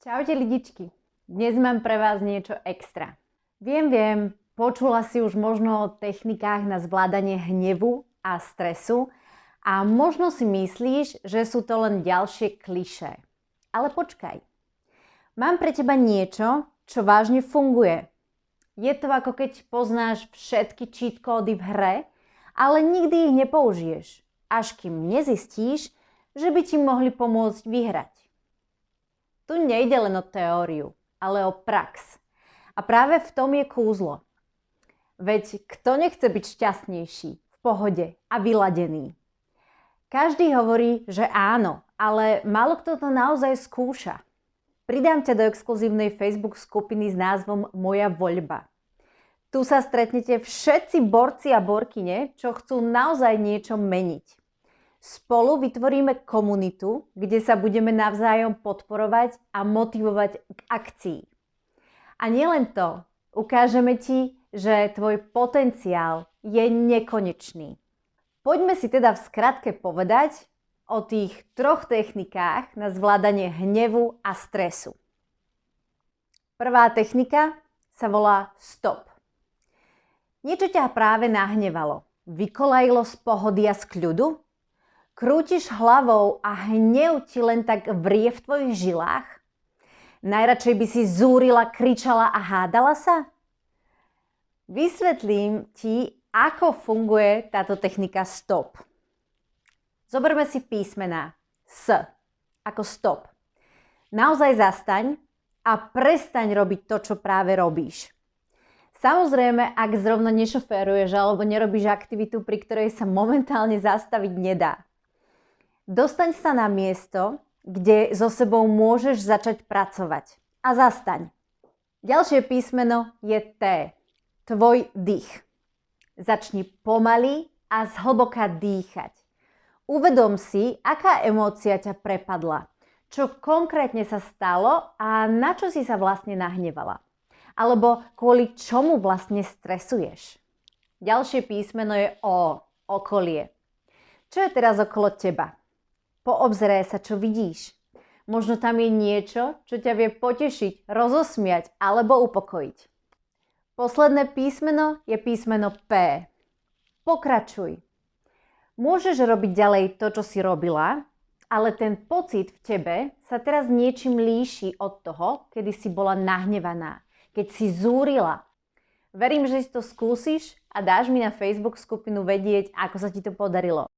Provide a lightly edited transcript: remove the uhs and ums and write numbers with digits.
Čaute lidičky, dnes mám pre vás niečo extra. Viem, počula si už možno o technikách na zvládanie hnevu a stresu a možno si myslíš, že sú to len ďalšie klišé. Ale počkaj, mám pre teba niečo, čo vážne funguje. Je to ako keď poznáš všetky cheat kódy v hre, ale nikdy ich nepoužiješ, až kým nezistíš, že by ti mohli pomôcť vyhrať. Tu nejde len o teóriu, ale o prax. A práve v tom je kúzlo. Veď kto nechce byť šťastnejší, v pohode a vyladený? Každý hovorí, že áno, ale málo kto to naozaj skúša. Pridám ťa do exkluzívnej Facebook skupiny s názvom Moja voľba. Tu sa stretnete všetci borci a borkyne, čo chcú naozaj niečo meniť. Spolu vytvoríme komunitu, kde sa budeme navzájom podporovať a motivovať k akcii. A nielen to, ukážeme ti, že tvoj potenciál je nekonečný. Poďme si teda v skratke povedať o tých 3 technikách na zvládanie hnevu a stresu. Prvá technika sa volá stop. Niečo ťa práve nahnevalo. Vykolajilo z pohody a z kľudu? Krútiš hlavou a hnev ti len tak vrie v tvojich žilách? Najradšej by si zúrila, kričala a hádala sa? Vysvetlím ti, ako funguje táto technika stop. Zoberme si písmená S ako stop. Naozaj zastaň a prestaň robiť to, čo práve robíš. Samozrejme, ak zrovna nešoféruješ alebo nerobíš aktivitu, pri ktorej sa momentálne zastaviť nedá. Dostaň sa na miesto, kde so sebou môžeš začať pracovať. A zastaň. Ďalšie písmeno je T. Tvoj dých. Začni pomaly a zhlboka dýchať. Uvedom si, aká emócia ťa prepadla. Čo konkrétne sa stalo a na čo si sa vlastne nahnevala. Alebo kvôli čomu vlastne stresuješ. Ďalšie písmeno je O. Okolie. Čo je teraz okolo teba? Poobzeraj sa, čo vidíš. Možno tam je niečo, čo ťa vie potešiť, rozosmiať alebo upokojiť. Posledné písmeno je písmeno P. Pokračuj. Môžeš robiť ďalej to, čo si robila, ale ten pocit v tebe sa teraz niečím líši od toho, kedy si bola nahnevaná, keď si zúrila. Verím, že si to skúsiš a dáš mi na Facebook skupinu vedieť, ako sa ti to podarilo.